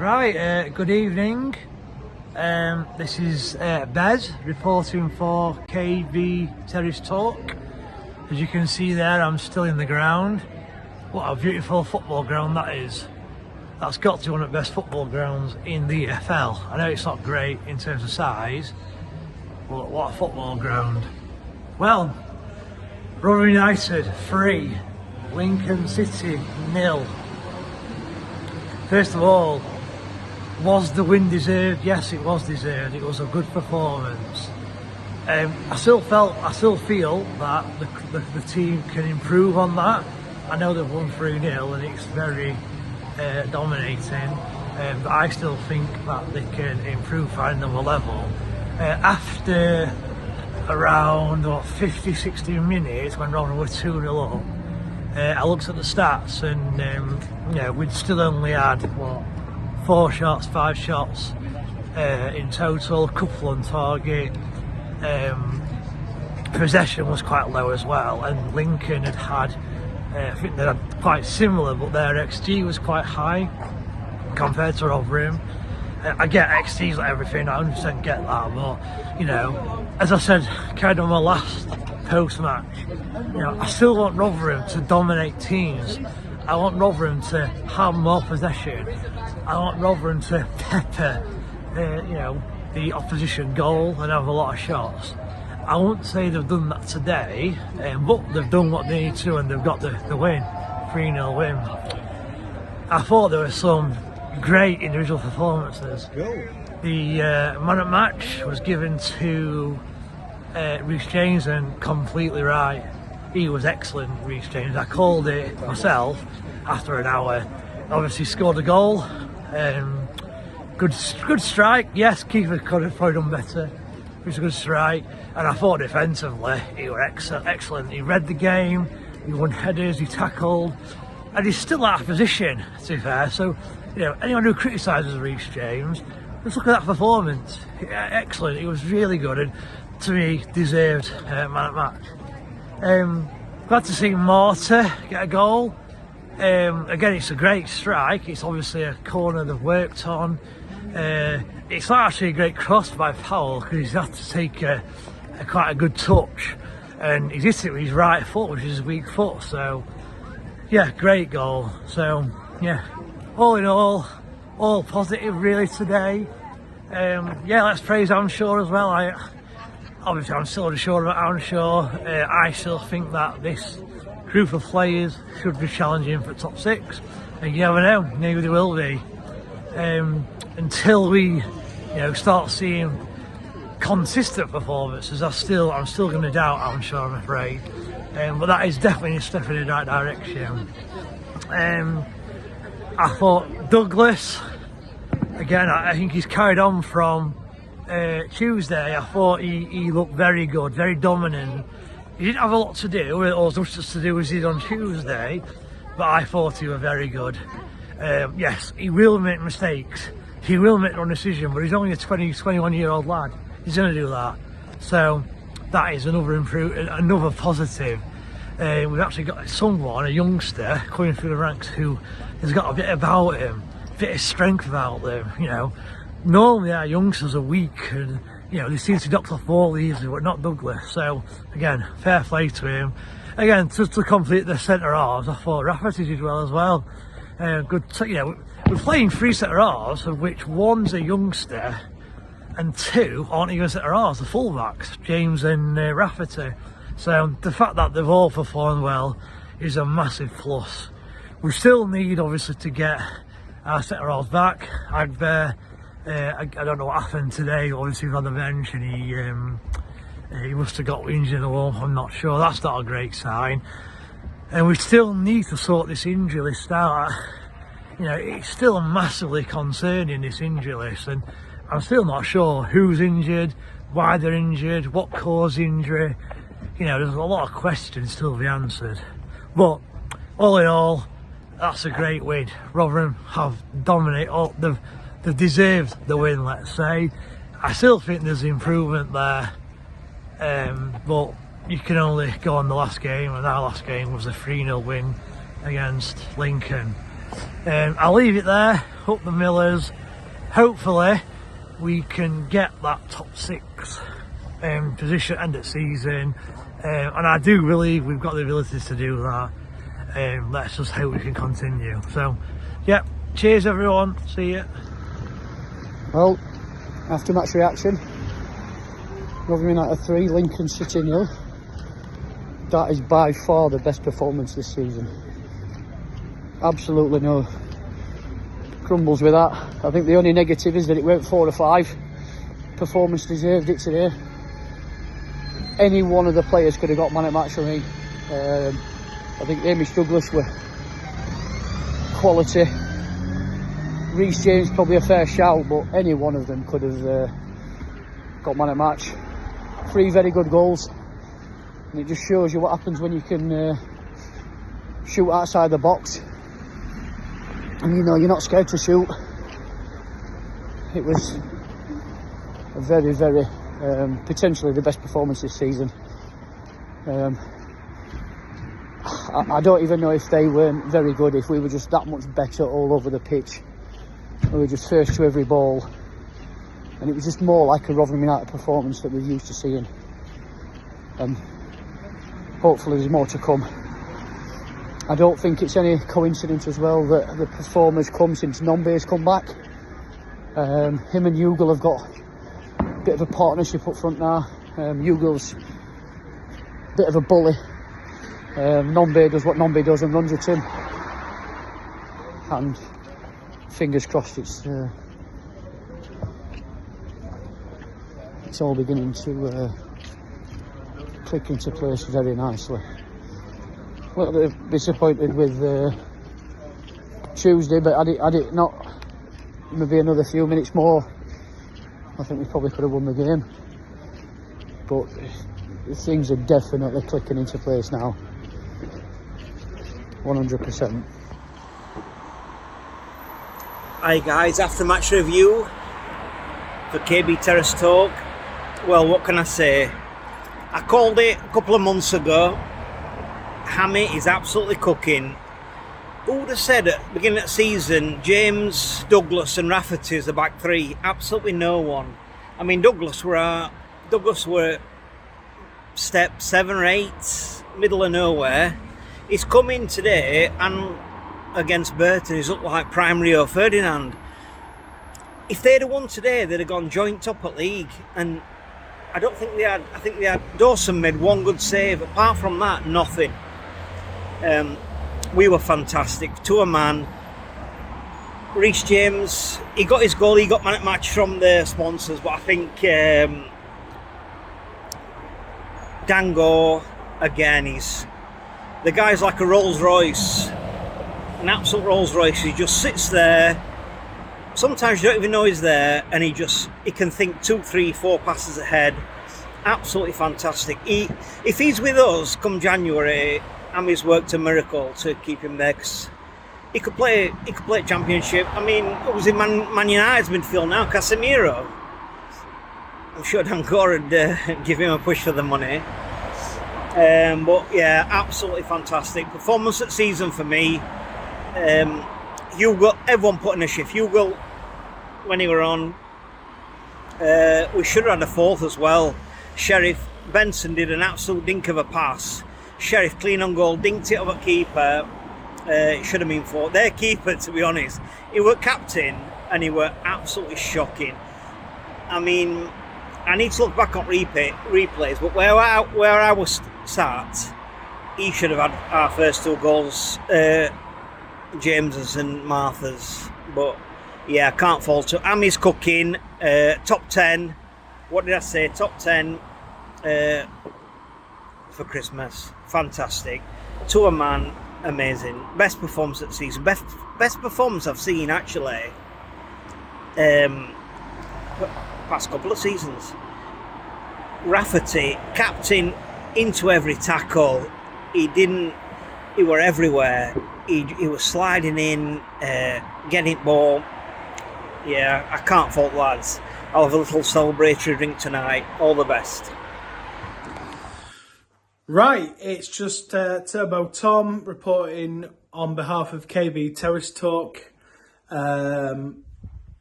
Good evening. This is Bez reporting for KB Terrace Talk. As you can see there, I'm still in the ground. What a beautiful football ground that is. That's got to be one of the best football grounds in the EFL. I know it's not great in terms of size, but what a football ground. Well, Rotherham United 3, Lincoln City 0. First of all, was the win deserved? Yes, it was deserved. It was a good performance. I still feel that the team can improve on that. I know they've won 3-0 and it's very dominating, but I still think that they can improve, find them a level. After around 50-60 minutes, when Rotherham were 2-0 up, I looked at the stats and we'd still only had 5 shots in total, a couple on target. Possession was quite low as well, and Lincoln had I think they had quite similar, but their XG was quite high compared to Rotherham. I get XG's like everything, I 100% get that, but as I said kind of my last post-match, I still want Rotherham to dominate teams. I want Rotherham to have more possession. I want Rotherham to pepper the opposition goal and have a lot of shots. I won't say they've done that today, but they've done what they need to and they've got the win, 3-0 win. I thought there were some great individual performances. The man at match was given to Reece James, and completely right. He was excellent, Reece James. I called it myself after an hour. Obviously scored a goal. Good strike. Yes, keeper could have probably done better. It was a good strike, and I thought defensively he was excellent. He read the game, he won headers, he tackled, and he's still out of position, to be fair. So, anyone who criticises Reece James, just look at that performance. Excellent, he was really good, and to me, deserved man at match. Glad to see Mortar get a goal. Again, it's a great strike. It's obviously a corner they've worked on. It's not actually a great cross by Powell, because he's had to take quite a good touch, and he's hit it with his right foot, which is his weak foot. So yeah, great goal. So yeah, all in all positive really today. Let's praise Anshaw as well. Obviously I'm still unsure about Anshaw. I still think that this group of players should be challenging for top 6, and you never know, maybe they will be. Until we start seeing consistent performances, I'm still going to doubt Anshaw, I'm afraid. But that is definitely a step in the right direction. I thought Douglas, again, I think he's carried on from Tuesday. I thought he looked very good, very dominant. He didn't have a lot to do, or as much to do as he did on Tuesday, but I thought he was very good. Yes, he will make mistakes. He will make the wrong decision, but he's only a 21-year-old lad. He's going to do that. So that is another positive. We've actually got someone, a youngster, coming through the ranks who has got a bit about him, a bit of strength about them. Normally our youngsters are weak and they seem to knock off ball easily, but not Douglas. So again, fair play to him. Again, just to complete the centre halves, I thought Rafferty did well as well. Good. We're playing 3 centre halves, of which one's a youngster and 2 aren't even centre halves, the fullbacks, James and Rafferty. So the fact that they've all performed well is a massive plus. We still need, obviously, to get our centre halves back. I don't know what happened today. Obviously, he was on the bench and he must have got injured or I'm not sure. That's not a great sign. And we still need to sort this injury list out. It's still massively concerning, this injury list, and I'm still not sure who's injured, why they're injured, what caused injury. There's a lot of questions still to be answered. But all in all, that's a great win. Rotherham have dominated. They've deserved the win, let's say. I still think there's improvement there, but you can only go on the last game, and our last game was a 3-0 win against Lincoln. I'll leave it there. Up the Millers. Hopefully we can get that top 6 position end of season, and I do believe we've got the abilities to do that. Let's just hope we can continue. So yeah, cheers everyone, see ya. Well, after match reaction, Rotherham United 3, Lincoln City 0. That is by far the best performance this season. Absolutely no crumbles with that. I think the only negative is that it went 4 or 5. Performance deserved it today. Any one of the players could have got man at match for me. I think Imps Douglas were quality. Reece James probably a fair shout, but any one of them could have got man at match. 3 very good goals, and it just shows you what happens when you can shoot outside the box, and you know you're not scared to shoot. It was a very, very potentially the best performance this season. I don't even know if they weren't very good, if we were just that much better all over the pitch. We were just first to every ball, and it was just more like a Rotherham United performance that we're used to seeing, and hopefully there's more to come. I don't think it's any coincidence as well that the performers come since Nombe's come back. Him and Hugo have got a bit of a partnership up front now. Hugo's a bit of a bully. Nombe does what Nombe does and runs at him, and fingers crossed it's all beginning to click into place very nicely. A little bit disappointed with Tuesday, but had it not maybe another few minutes more, I think we probably could have won the game. But things are definitely clicking into place now, 100%. Hi guys, after match review for KB Terrace Talk. Well, what can I say? I called it a couple of months ago. Hammy is absolutely cooking. Who would have said at the beginning of the season, James, Douglas and Rafferty is the back 3? Absolutely no one. I mean, Douglas were step 7 or 8, middle of nowhere. He's come in today and against Burton, he's looked like prime Rio Ferdinand. If they'd have won today, they'd have gone joint top at league, and I think they had Dawson made 1 good save. Apart from that, nothing. We were fantastic, to a man. Reece James, he got his goal, he got man at match from the sponsors, but I think Dango, again, the guy's like a Rolls Royce, an absolute Rolls Royce. He just sits there. Sometimes you don't even know he's there, and he can think 2, 3, 4 passes ahead. Absolutely fantastic. If he's with us come January, Ami's worked a miracle to keep him there, because he could play Championship. I mean, it was in Man United's midfield now, Casemiro. I'm sure Dango would give him a push for the money. But yeah, absolutely fantastic performance at season for me. Hugo, everyone put in a shift. Hugo, when he were on, we should have had a 4th as well. Sheriff Benson did an absolute dink of a pass. Sheriff clean on goal, dinked it up at keeper. It should have been 4. Their keeper, to be honest, he were captain and he were absolutely shocking. I mean, I need to look back on replays, but where I was sat, he should have had our first 2 goals. James's and Martha's, but yeah, I can't fault it. Ami's cooking. Top 10. What did I say? Top 10 for Christmas. Fantastic. To a man, amazing. Best performance of the season. Best performance I've seen actually. Past couple of seasons. Rafferty, captain into every tackle. He were everywhere. He was sliding in, getting ball. Yeah, I can't fault lads. I'll have a little celebratory drink tonight. All the best. Right, it's just Turbo Tom reporting on behalf of KB Terrace Talk.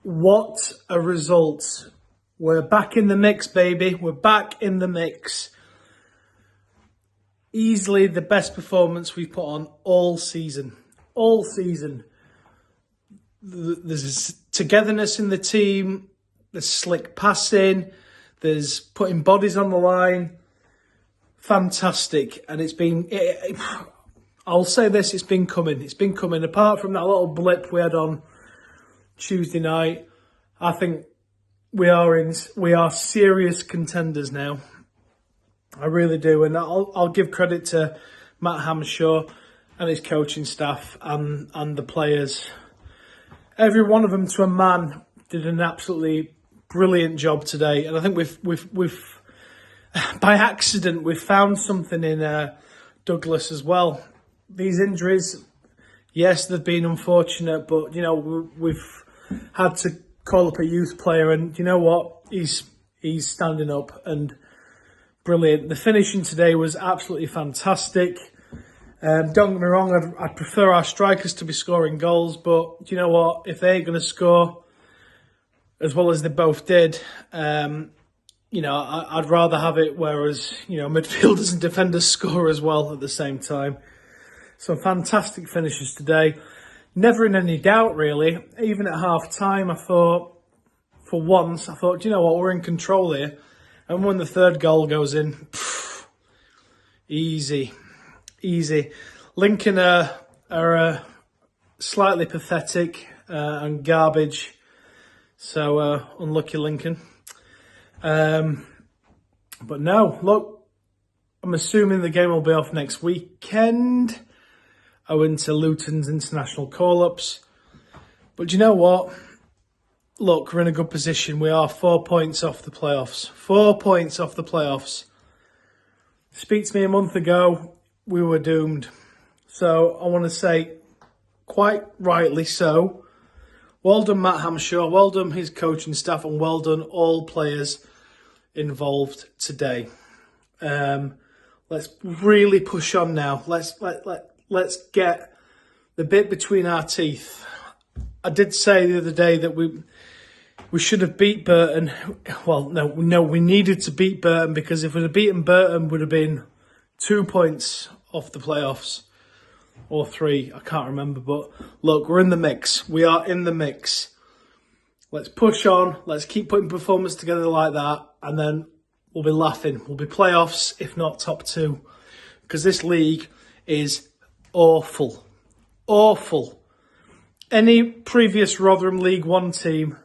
What a result. We're back in the mix, baby. We're back in the mix. Easily the best performance we've put on all season. All season. There's togetherness in the team. There's slick passing. There's putting bodies on the line. Fantastic. And it's been... I'll say this, it's been coming. It's been coming. Apart from that little blip we had on Tuesday night, I think we are serious contenders now. I really do. And I'll give credit to Matt Hamshaw and his coaching staff and the players. Every one of them to a man did an absolutely brilliant job today. And I think we've by accident, we've found something in Douglas as well. These injuries, yes, they've been unfortunate, but, you know, we've had to call up a youth player, and you know what? He's standing up and brilliant. The finishing today was absolutely fantastic. Don't get me wrong, I'd prefer our strikers to be scoring goals, but you know what? If they ain't going to score as well as they both did, you know, I'd rather have it whereas, you know, midfielders and defenders score as well at the same time. Some fantastic finishes today. Never in any doubt, really. Even at half-time, I thought, for once, do you know what, we're in control here. And when the third goal goes in, easy. Lincoln are slightly pathetic and garbage. So, unlucky Lincoln. But no, look, I'm assuming the game will be off next weekend, owing to Luton's international call-ups. But you know what? Look, we're in a good position. We are 4 points off the playoffs. 4 points off the playoffs. Speak to me a month ago, we were doomed. So I want to say, quite rightly so, well done Matt Hamshaw, well done his coaching staff, and well done all players involved today. Let's really push on now. Let's get the bit between our teeth. I did say the other day that we should have beat Burton. Well, no, we needed to beat Burton, because if we'd have beaten Burton, we would have been 2 points off the playoffs. Or 3, I can't remember. But look, we're in the mix. We are in the mix. Let's push on. Let's keep putting performance together like that. And then we'll be laughing. We'll be playoffs, if not top 2. Because this league is awful. Awful. Any previous Rotherham League 1 team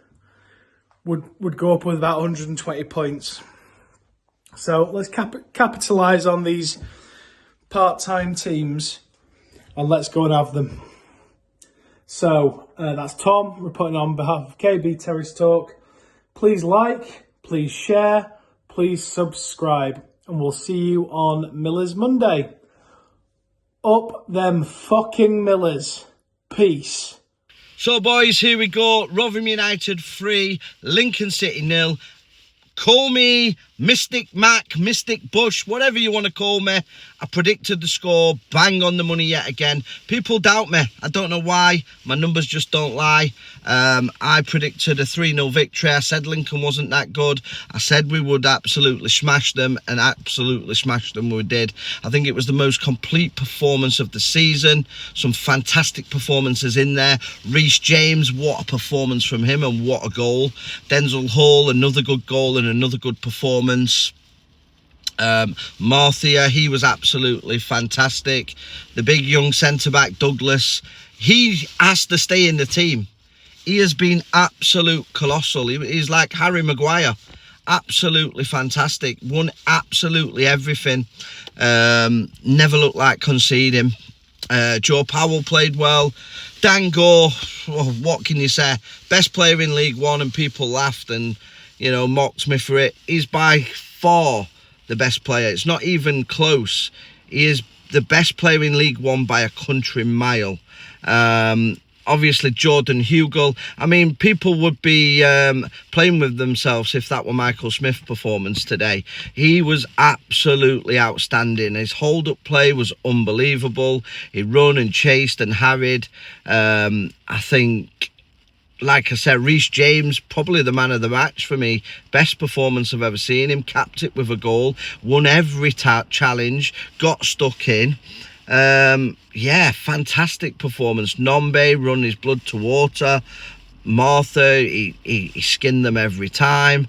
would go up with about 120 points. So let's capitalise on these part-time teams and let's go and have them. So that's Tom reporting on behalf of KB Terrace Talk. Please like, please share, please subscribe, and we'll see you on Millers Monday. Up them fucking Millers. Peace. So, boys, here we go. Rotherham United 3, Lincoln City 0. Call me Mystic Mac, Mystic Bush, whatever you want to call me. I predicted the score, bang on the money yet again. People doubt me. I don't know why. My numbers just don't lie. I predicted a 3-0 victory. I said Lincoln wasn't that good. I said we would absolutely smash them, and absolutely smash them we did. I think it was the most complete performance of the season. Some fantastic performances in there. Reece James, what a performance from him, and what a goal. Denzel Hall, another good goal and another good performance. Marthia, he was absolutely fantastic. The big young centre-back, Douglas, he has to stay in the team. He has been absolute colossal. He's like Harry Maguire. Absolutely fantastic. Won absolutely everything. Never looked like conceding. Joe Powell played well. Dango, oh, what can you say? Best player in League One, and people laughed and, you know, mocked me for it. He's by far the best player. It's not even close. He is the best player in League One by a country mile. Obviously, Jordan Hugel. I mean, people would be playing with themselves if that were Michael Smith's performance today. He was absolutely outstanding. His hold-up play was unbelievable. He run and chased and harried. I think, like I said, Reece James, probably the man of the match for me. Best performance I've ever seen him. Capped it with a goal. Won every challenge. Got stuck in. Yeah, fantastic performance. Nombe run his blood to water. Martha, he skinned them every time.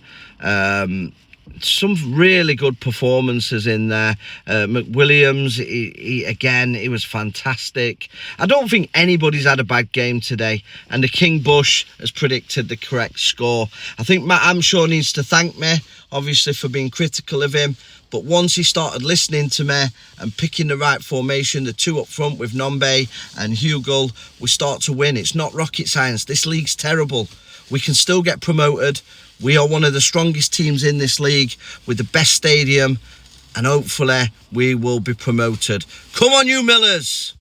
Some really good performances in there. McWilliams, he was fantastic. I don't think anybody's had a bad game today, and the King Bush has predicted the correct score. I think Matt Amshaw needs to thank me, obviously, for being critical of him. But once he started listening to me and picking the right formation, the two up front with Nombe and Hugel, we start to win. It's not rocket science. This league's terrible. We can still get promoted. We are one of the strongest teams in this league with the best stadium, and hopefully we will be promoted. Come on, you Millers!